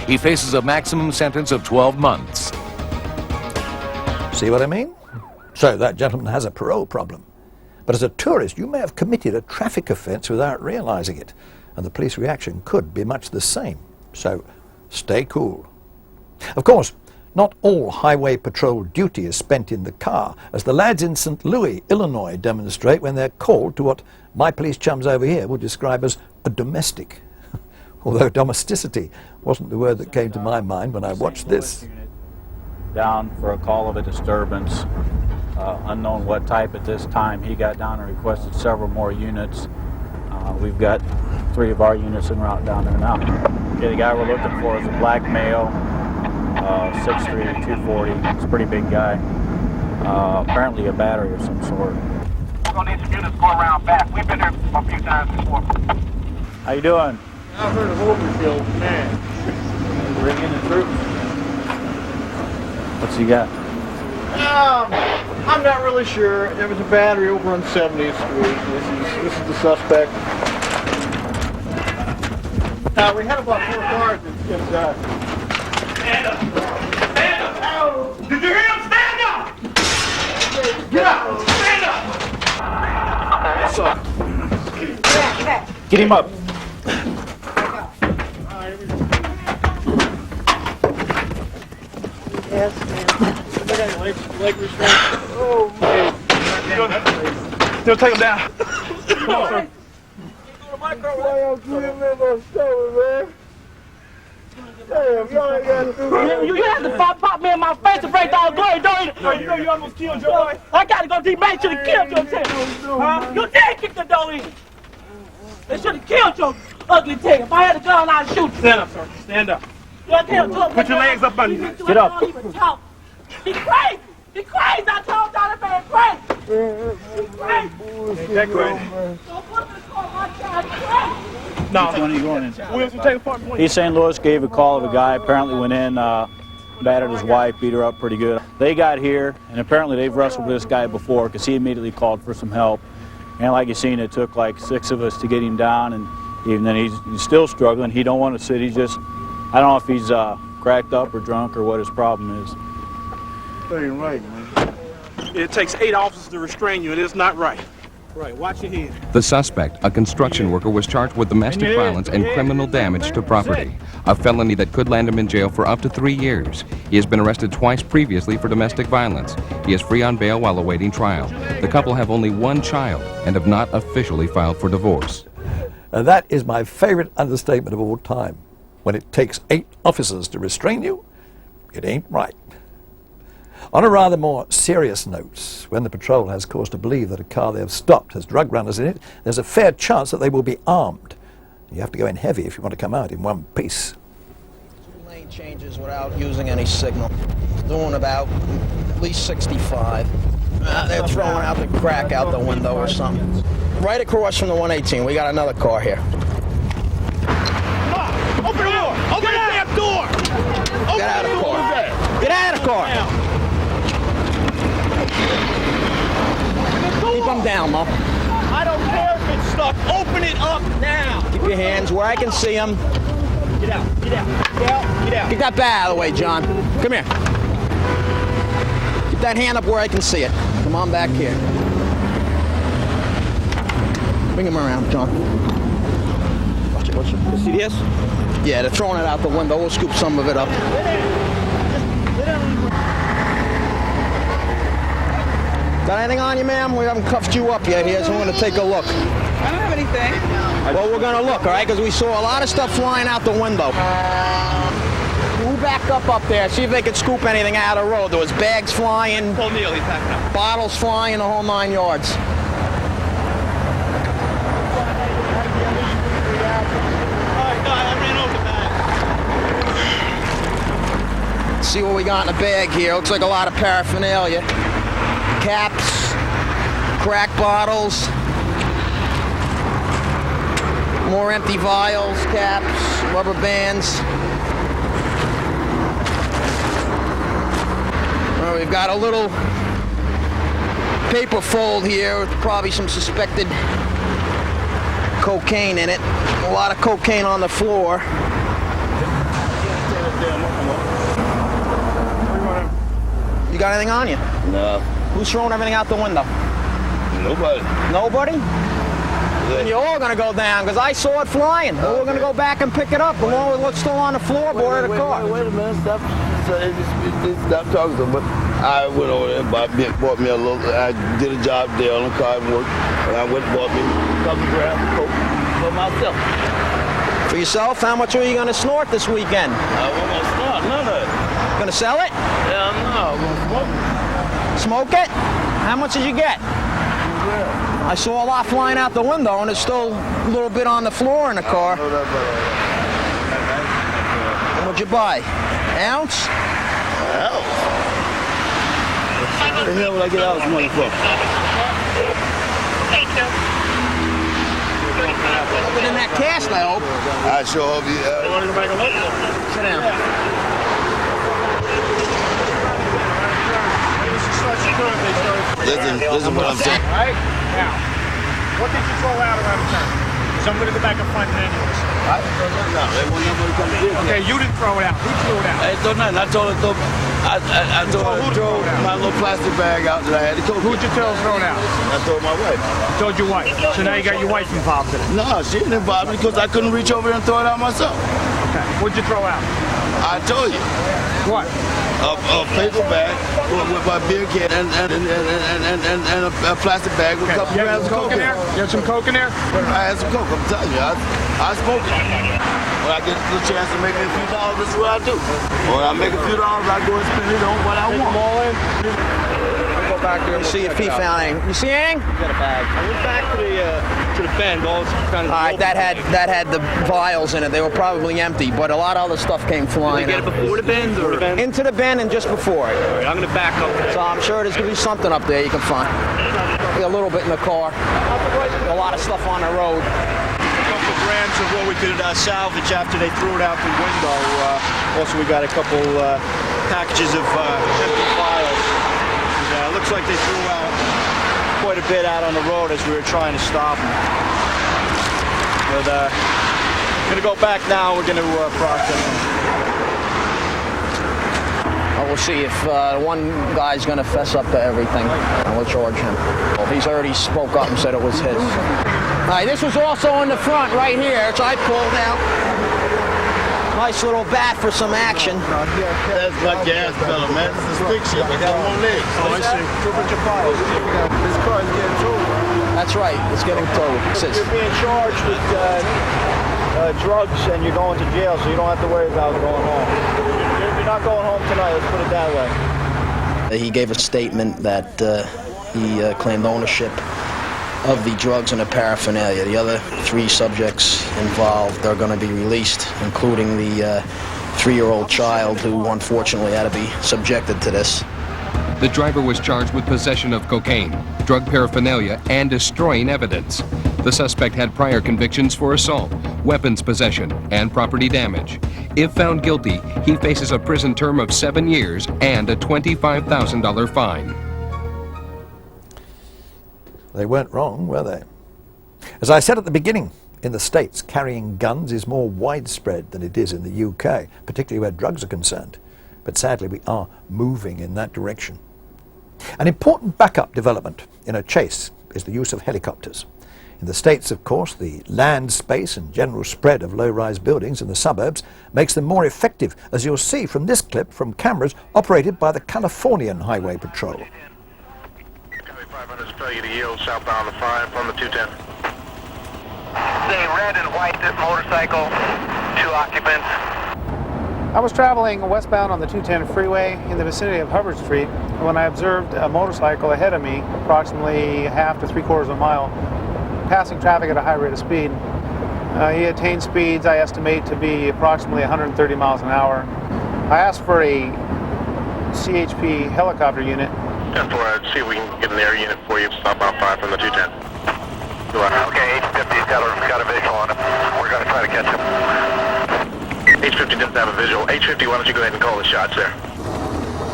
He faces a maximum sentence of 12 months. See what I mean? So that gentleman has a parole problem. But as a tourist, you may have committed a traffic offence without realising it, and the police reaction could be much the same. So stay cool. Of course, not all highway patrol duty is spent in the car, as the lads in St. Louis, Illinois demonstrate when they're called to what my police chums over here would describe as a domestic. Although domesticity wasn't the word that came to my mind when I watched this. Down for a call of a disturbance, unknown what type at this time. He got down and requested several more units. We've got 3 of our units en route down there now. Okay, the guy we're looking for is a black male, 6'3", 240. He's a pretty big guy. Apparently a battery of some sort. We're going to need some units going around back. We've been there a few times before. How you doing? I've heard of overkill, man. Bring in the troops. What's he got? I'm not really sure. There was a battery over on 70th Street. This is the suspect. We had about 4 cars inside. Stand up! Stand up! Did you hear him? Stand up! Get up! Stand up! What's up? Get him up. Yes, man. Leg restraint. Oh, man. Still take him down. Come on, sir. Damn, y'all ain't got to do that. You had to pop me in my face to break down glory, don't you? You know you almost killed your wife. I got to go deep. Man, should have killed your tail. Huh? You did kick the door in. They should have killed your ugly tail. If I had a gun, I'd shoot you. Stand up, sir. Stand up. Put your legs up under you. Get up. He crazy. He crazy. I told y'all that man crazy. He's crazy. Ain't that crazy? Don't put him in the car. My God, he's crazy. No. Which one are you going in? Wilson, take a part. East St. Louis gave a call of a guy, apparently went in, battered his wife, beat her up pretty good. They got here, and apparently they've wrestled with this guy before because he immediately called for some help. And like you've seen, it took like 6 of us to get him down, and even then he's still struggling. He don't want to sit. He's just, I don't know if he's cracked up or drunk or what his problem is. That ain't right, man. It takes 8 officers to restrain you, and it's not right. Right, watch your head. The suspect, a construction worker, was charged with domestic violence and criminal damage to property, a felony that could land him in jail for up to 3 years. He has been arrested twice previously for domestic violence. He is free on bail while awaiting trial. The couple have only 1 child and have not officially filed for divorce. That is my favorite understatement of all time. When it takes 8 officers to restrain you, it ain't right. On a rather more serious note, when the patrol has cause to believe that a car they have stopped has drug runners in it, there's a fair chance that they will be armed. You have to go in heavy if you want to come out in one piece. 2 lane changes without using any signal. Doing about at least 65. They're throwing out the crack out the window or something. Right across from the 118, we got another car here. Open the door! Open the damn door! Get out of the car. Get out of the car. Keep them down, Mo. I don't care if it's stuck. Open it up now! Keep your hands where I can see them. Get out, get out, get out, get out. Get that bat out of the way, John. Come here. Keep that hand up where I can see it. Come on back here. Bring him around, John. Watch it, watch it. You see this? Yeah, they're throwing it out the window. We'll scoop some of it up. Got anything on you, ma'am? We haven't cuffed you up yet here, so we're going to take a look. I don't have anything. Well, we're going to look, all right, because we saw a lot of stuff flying out the window. Who backed up there? See if they could scoop anything out of the road. There was bags flying, O'Neill, he's backing up. bottles flying, the whole 9 yards. see what we got in the bag here. Looks like a lot of paraphernalia. Caps, crack bottles, more empty vials, caps, rubber bands. Well, we've got a little paper fold here with probably some suspected cocaine in it. A lot of cocaine on the floor. You got anything on you? No. Who's throwing everything out the window? Nobody. Nobody? Then you're all going to go down, because I saw it flying. We're going to go back and pick it up along with what's still on the floorboard of the car. Wait a minute, stop. Stop talking to me. I went over there and bought me a little, I did a job there on the car and worked, and I went and bought me a couple grams of coke for myself. For yourself? How much are you going to snort this weekend? I won't gonna snort none of it. Going to sell it? Hell no, I'm gonna smoke it. Smoke it? How much did you get? I saw a lot flying out the window, and there's still a little bit on the floor in the car. What'd you buy? Ounce? Ounce? What the hell would I get ounce money for? Put it in that cast, I hope. I sure hope you. You want to go back and look? Sit down. Listen what I'm saying. All right? Now, what did you throw out around the turn? So I'm going to go back and find it anyways. No, they want nobody come to get it. Okay, you didn't throw it out. Who threw it out? I ain't throw nothing. I told her I throw my little plastic bag out that I had to cook. Who'd you tell throw it out? I told my wife. Told your wife. So now you got your wife involved in it. No, she didn't involve me because I couldn't reach over there and throw it out myself. Okay. What'd you throw out? I told you. What? A paper bag with my beer can and a plastic bag with a couple grams of coke in there. You had some coke in there? I had some coke. I'm telling you, I smoke it. When I get the chance to make me a few dollars, this is what I do. When I make a few dollars, I go and spend it on what I want. Them all in. Go back there. See if he found anything. You see anything? Got a bag. I went back to the bend. All right, that had the vials in it. They were probably empty, but a lot of other stuff came flying. Did they get it before the bend or into the bend and just before it? All right, I'm gonna back up. So I'm sure there's gonna be something up there you can find. A little bit in the car. A lot of stuff on the road. Grams of what we could salvage after they threw it out the window. Also, we got a couple packages of empty files. And, looks like they threw out quite a bit out on the road as we were trying to stop them. But we're going to go back now. We're going to process them. We'll see if one guy's going to fess up to everything, and we'll charge him. He's already spoke up and said it was his. All right, this was also in the front right here, which I pulled out. Nice little bat for some action. That's my gas pedal, man. This is stick shit. I got one leg. Oh, I see. This car is getting towed. That's right. It's getting towed. You're being charged with drugs and you're going to jail, so you don't have to worry about going home. You're not going home tonight, let's put it that way. He gave a statement that he claimed ownership of the drugs and the paraphernalia. The other 3 subjects involved are going to be released, including the 3-year-old child who unfortunately had to be subjected to this. The driver was charged with possession of cocaine, drug paraphernalia, and destroying evidence. The suspect had prior convictions for assault, weapons possession, and property damage. If found guilty, he faces a prison term of 7 years and a $25,000 fine. They weren't wrong, were they? As I said at the beginning, in the States, carrying guns is more widespread than it is in the UK, particularly where drugs are concerned. But sadly, we are moving in that direction. An important backup development in a chase is the use of helicopters. In the States, of course, the land space and general spread of low-rise buildings in the suburbs makes them more effective, as you'll see from this clip from cameras operated by the Californian Highway Patrol. Failure to yield southbound the 5 on the 210. Say red and white motorcycle, 2 occupants. I was traveling westbound on the 210 freeway in the vicinity of Hubbard Street when I observed a motorcycle ahead of me, approximately half to 3/4 of a mile, passing traffic at a high rate of speed. He attained speeds I estimate to be approximately 130 miles an hour. I asked for a CHP helicopter unit. 10-4, see if we can get an air unit for you, southbound 5 from the 210. Okay, H-50's got a visual on him. We're going to try to catch him. H-50 doesn't have a visual. H-50, why don't you go ahead and call the shots there?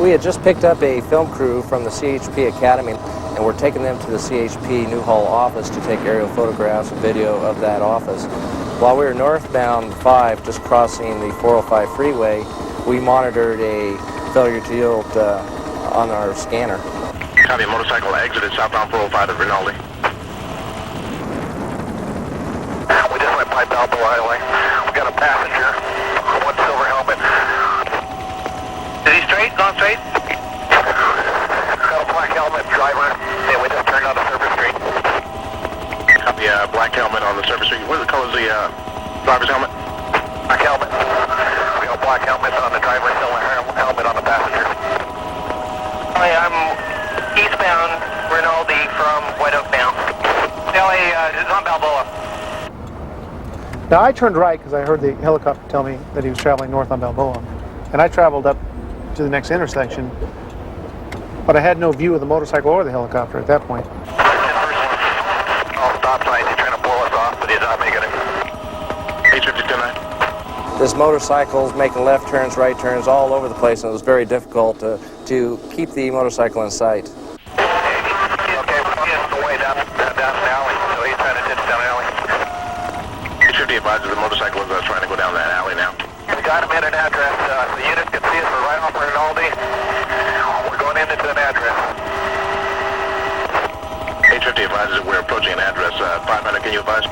We had just picked up a film crew from the CHP Academy, and we're taking them to the CHP Newhall office to take aerial photographs and video of that office. While we were northbound 5, just crossing the 405 freeway, we monitored a failure to yield on our scanner. Copy, a motorcycle exited southbound 405 at Rinaldi. We just went by Balboa Highway. We got a passenger, one silver helmet. Is he straight? Gone straight? Got a black helmet, driver. Yeah, we just turned on the surface street. Copy, black helmet on the surface street. What are the colors of the driver's helmet? Black helmet. We got black helmets on the driver, silver helmet on the passenger. Hi, I'm eastbound Rinaldi from White Oak bound. LA, it's on Balboa. Now I turned right because I heard the helicopter tell me that he was traveling north on Balboa. And I traveled up to the next intersection, but I had no view of the motorcycle or the helicopter at that point. All stop signs, he's trying to pull us off, but he's not making it. H-50 This motorcycle's making left turns, right turns, all over the place, and it was very difficult to keep the motorcycle in sight. Okay, we're getting the way down the alley, so he's trying to ditch down the alley. H-50 advises the motorcycle is trying to go down that alley now. We got him in an address. The unit can see us. We're right off Rinaldi. We're going into an address. H-50 advises that we're approaching an address. 500, can you advise?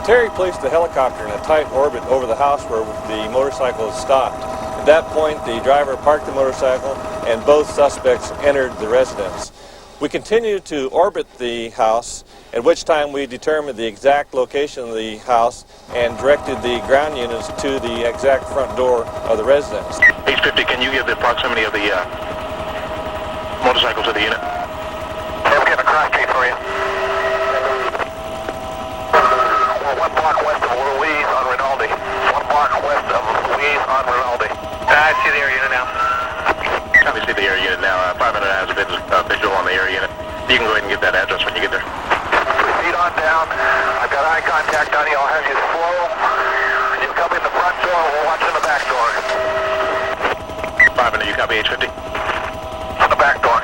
Terry placed the helicopter in a tight orbit over the house where the motorcycle is stopped. At that point, the driver parked the motorcycle and both suspects entered the residence. We continued to orbit the house, at which time we determined the exact location of the house and directed the ground units to the exact front door of the residence. H-50, can you give the proximity of the motorcycle to the unit? Yeah, we're getting a cross street for you. We're 1 block west of Louise on Rinaldi. 1 block west of Louise on Rinaldi. I see the air unit now. Copy, see the air unit now. 500 has a visual on the air unit. You can go ahead and get that address when you get there. Proceed on down. I've got eye contact on you. I'll have you slow. You come in the front door. We'll watch in the back door. 500, you copy H-50? On the back door.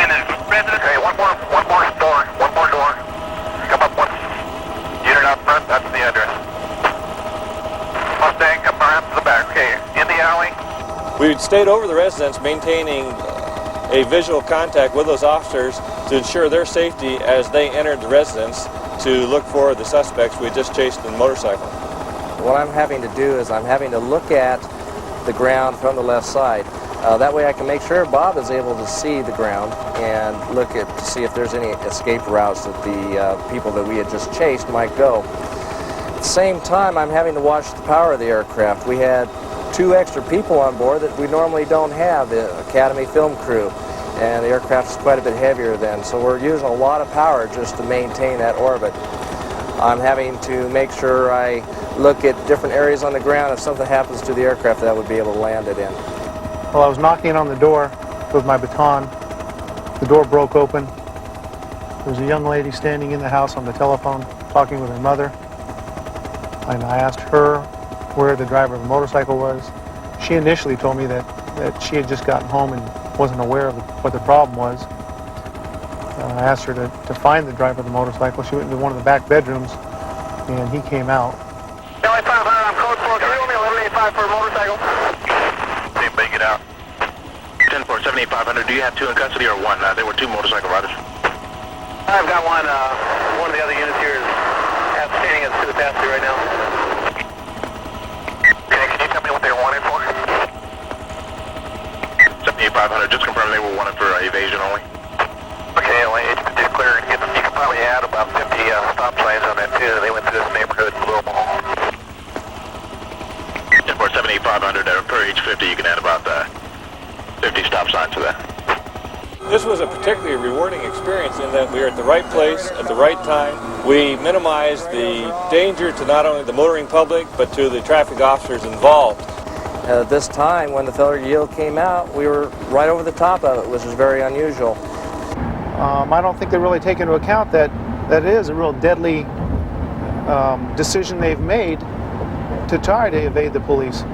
In the residence? Okay, one more door. One more door. Come up one. Unit out front, that's the address. Mustang, come around to the back. Okay, in the alley. We stayed over the residence maintaining a visual contact with those officers to ensure their safety as they entered the residence to look for the suspects we had just chased in the motorcycle. What I'm having to do is I'm having to look at the ground from the left side. That way I can make sure Bob is able to see the ground and look to see if there's any escape routes that the people that we had just chased might go. At the same time, I'm having to watch the power of the aircraft. We had 2 extra people on board that we normally don't have, the Academy film crew, and the aircraft is quite a bit heavier then, so we're using a lot of power just to maintain that orbit. I'm having to make sure I look at different areas on the ground. If something happens to the aircraft, that I would be able to land it in. While I was knocking on the door with my baton, the door broke open. There was a young lady standing in the house on the telephone talking with her mother. And I asked her where the driver of the motorcycle was. She initially told me that she had just gotten home and wasn't aware of what the problem was. I asked her to find the driver of the motorcycle. She went into one of the back bedrooms and he came out. LA 500, I'm code 4. Can you roll me 1185 for a motorcycle? See if they get out. 10-4, 78500, do you have 2 in custody or 1? There were 2 motorcycle riders. I've got one. One of the other units here is standing as to the passenger right now. Okay, can you tell me what they were wanted for? 78500, just confirm they were wanted for evasion only. Okay, LA, it's clear. You can probably add about 50 stop signs on that too. They went through this neighborhood in Louisville. 10-4, 78500, per H-50, you can add about 50 stop signs to that. This was a particularly rewarding experience in that we were at the right place at the right time. We minimized the danger to not only the motoring public, but to the traffic officers involved. At this time, when the failure to yield came out, we were right over the top of it, which is very unusual. I don't think they really take into account that it is a real deadly decision they've made to try to evade the police.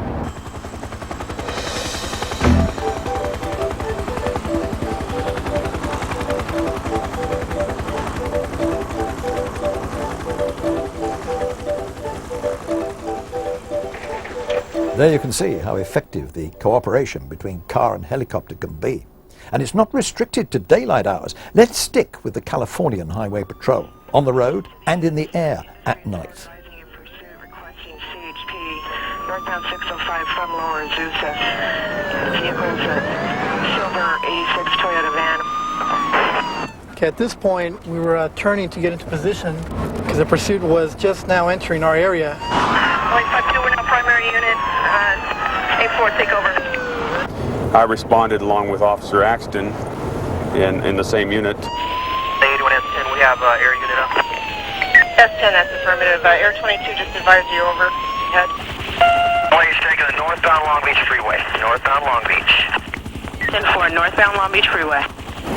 There you can see how effective the cooperation between car and helicopter can be. And it's not restricted to daylight hours. Let's stick with the Californian Highway Patrol, on the road and in the air at night. Northbound 605 from Lower Azusa. Vehicle's a silver 86 Toyota van. Okay, at this point, we were turning to get into position because the pursuit was just now entering our area. 152, we're now primary unit. 84, take over. I responded along with Officer Axton in the same unit. 81 S10, we have air unit up. S10, that's affirmative. Air 22 just advised you over. Head. Please taking the northbound Long Beach Freeway. Northbound Long Beach. 10-4, northbound Long Beach Freeway.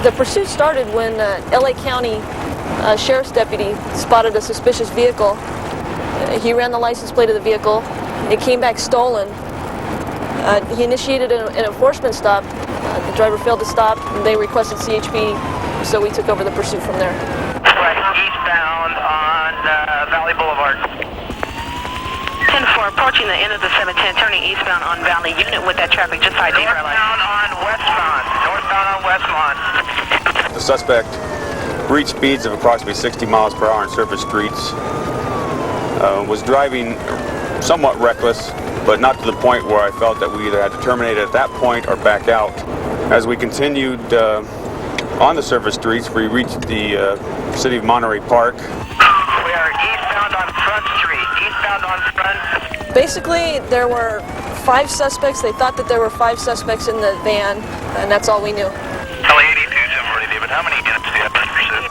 The pursuit started when LA County Sheriff's deputy spotted a suspicious vehicle. He ran the license plate of the vehicle. It came back stolen. He initiated an enforcement stop. The driver failed to stop. They requested CHP, so we took over the pursuit from there. Eastbound on Valley Boulevard. 10-4, approaching the end of the 710, turning eastbound on Valley. Unit with that traffic just ID for light. Northbound on Westmont. Northbound on Westmont. The suspect reached speeds of approximately 60 miles per hour on surface streets. Was driving somewhat reckless, but not to the point where I felt that we either had to terminate at that point or back out. As we continued on the surface streets, we reached the city of Monterey Park. We are eastbound on Front Street. Eastbound on Front. Basically, there were 5 suspects. They thought that there were 5 suspects in the van, and that's all we knew. LA 82, Jim Murray, David. How many units do you have in pursuit?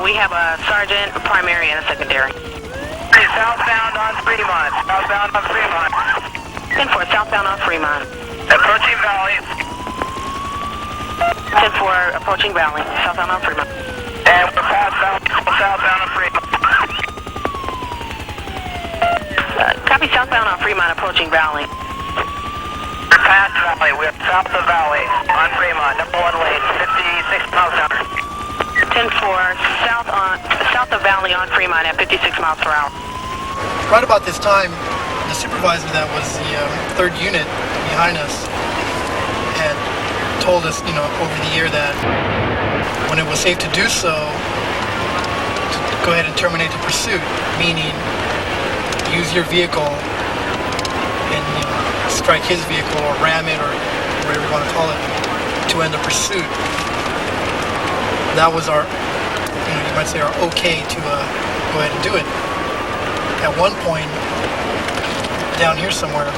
We have a sergeant, a primary, and a secondary. Southbound on Fremont. Southbound on Fremont. 10-4, southbound on Fremont. Approaching Valley. 10-4, approaching Valley. Southbound on Fremont. And we're past Valley. Southbound on Fremont. Copy, southbound on Fremont, approaching Valley. We're past Valley. We're south of Valley on Fremont. Number 1 lane, 56 miles an hour. 10-4, south of Valley on Fremont at 56 miles per hour. Right about this time, the supervisor that was the 3rd unit behind us had told us, over the year that when it was safe to do so, to go ahead and terminate the pursuit, meaning use your vehicle and strike his vehicle or ram it or whatever you want to call it to end the pursuit. That was our, you might say, our okay to go ahead and do it. At one point, down here somewhere,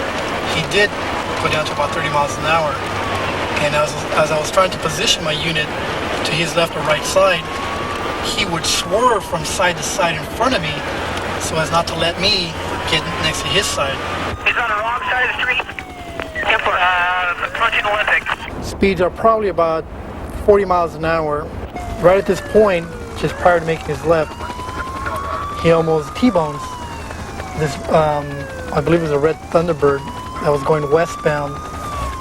he did go down to about 30 miles an hour. And as I was trying to position my unit to his left or right side, he would swerve from side to side in front of me so as not to let me get next to his side. He's on the wrong side of the street. Approaching Olympic. Speeds are probably about 40 miles an hour. Right at this point, just prior to making his left, he almost T-bones this, I believe it was a red Thunderbird that was going westbound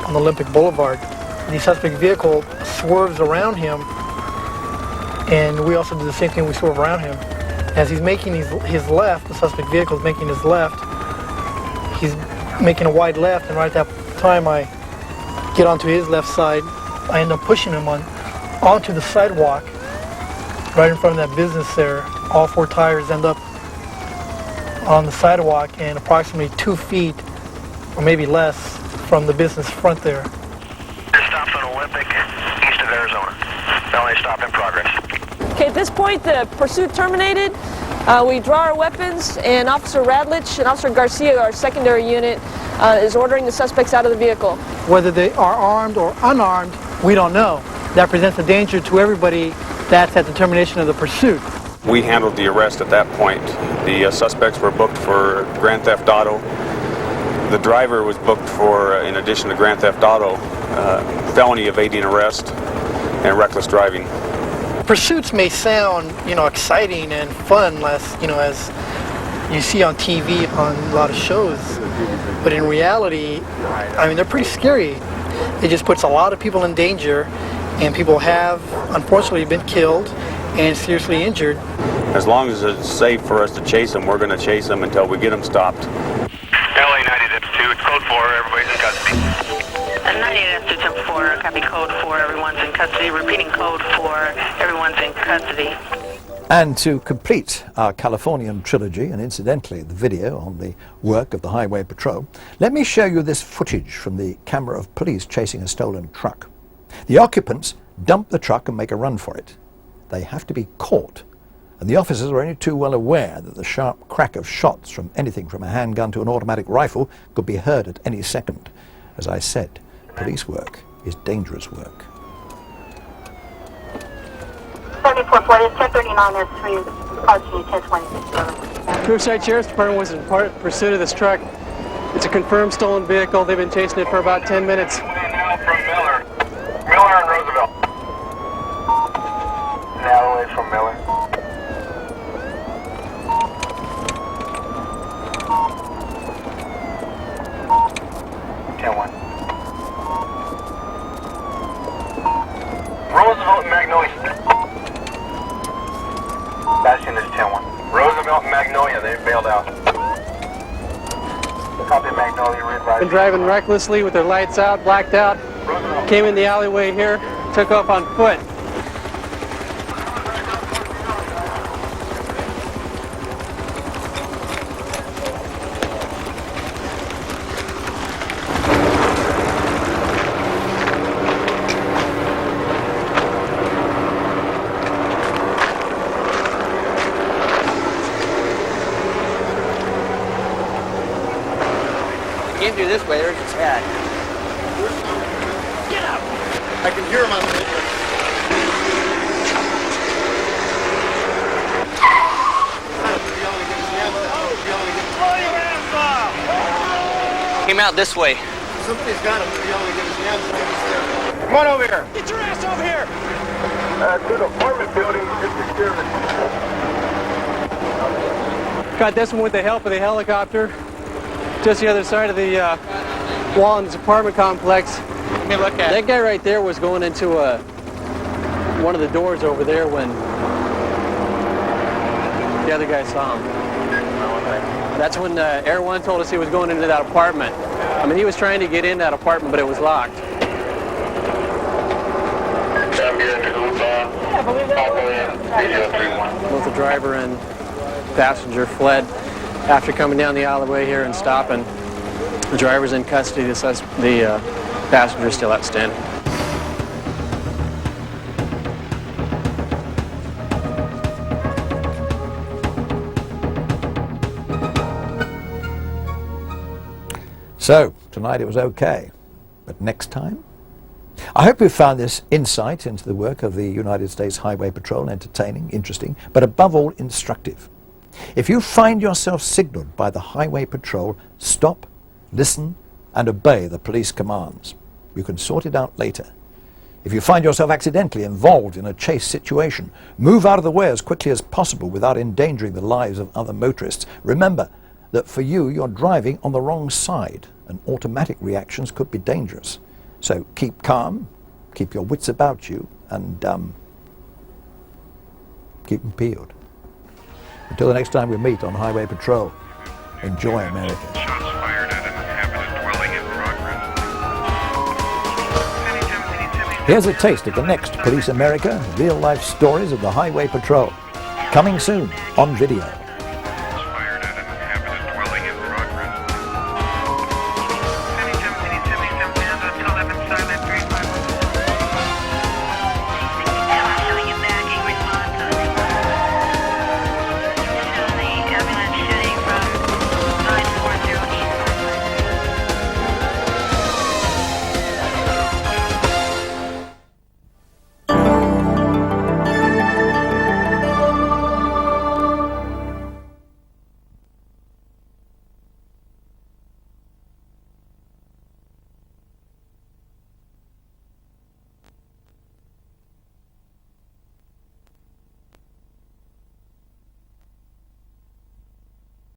on Olympic Boulevard. The suspect vehicle swerves around him, and we also do the same thing, we swerve around him. As he's making his left, the suspect vehicle is making his left, he's making a wide left, and right at that time I get onto his left side. I end up pushing him onto the sidewalk right in front of that business there. All 4 tires end up on the sidewalk and approximately 2 feet or maybe less from the business front there. Stops on Olympic, east of Arizona. Felony stop in progress. Okay, at this point, the pursuit terminated. We draw our weapons, and Officer Radlich and Officer Garcia, our secondary unit, is ordering the suspects out of the vehicle. Whether they are armed or unarmed, we don't know. That presents a danger to everybody that's at the termination of the pursuit. We handled the arrest at that point. The suspects were booked for grand theft auto. The driver was booked for, in addition to grand theft auto, felony evading arrest and reckless driving. Pursuits may sound, exciting and fun, as you see on TV on a lot of shows, but in reality, they're pretty scary. It just puts a lot of people in danger, and people have, unfortunately, been killed and seriously injured. As long as it's safe for us to chase them, we're going to chase them until we get them stopped. LA 90-2, it's code 4, everybody's in custody. 90-2, 4, copy code 4, everyone's in custody. Repeating code 4, everyone's in custody. And to complete our Californian trilogy, and incidentally the video on the work of the Highway Patrol, let me show you this footage from the camera of police chasing a stolen truck. The occupants dump the truck and make a run for it. They have to be caught, and the officers are only too well aware that the sharp crack of shots from anything from a handgun to an automatic rifle could be heard at any second. As I said, police work is dangerous work. 7440, 1039 is 3, Archie 1026. Riverside Sheriff's Department was in pursuit of this truck. It's a confirmed stolen vehicle. They've been chasing it for about 10 minutes. From Miller and Roosevelt. Now away from Miller. Roosevelt and Magnolia. Bastion is 10-1. Roosevelt and Magnolia, they bailed out. Copy Magnolia, readvise. Been driving recklessly with their lights out, blacked out. Came in the alleyway here, took off on foot. Came through this way, there's his hat. Get out! I can hear him on the video. Came out this way. Somebody's got him. Come on over here. Get your ass over here! To the apartment building, it's secure. Got this one with the help of the helicopter. Just the other side of the wall in this apartment complex. Let me look at that guy right there was going into one of the doors over there when the other guy saw him. That's when Air One told us he was going into that apartment. He was trying to get in that apartment, but it was locked. Both the driver and passenger fled after coming down the alleyway here and stopping. The driver's in custody, the passenger's still outstanding. So, tonight it was okay, but next time? I hope you found this insight into the work of the United States Highway Patrol entertaining, interesting, but above all instructive. If you find yourself signaled by the Highway Patrol, stop, listen, and obey the police commands. You can sort it out later. If you find yourself accidentally involved in a chase situation, move out of the way as quickly as possible without endangering the lives of other motorists. Remember that for you, you're driving on the wrong side, and automatic reactions could be dangerous. So keep calm, keep your wits about you, and keep them peeled. Until the next time we meet on Highway Patrol, enjoy America. Here's a taste of the next Police America, real-life stories of the Highway Patrol. Coming soon on video.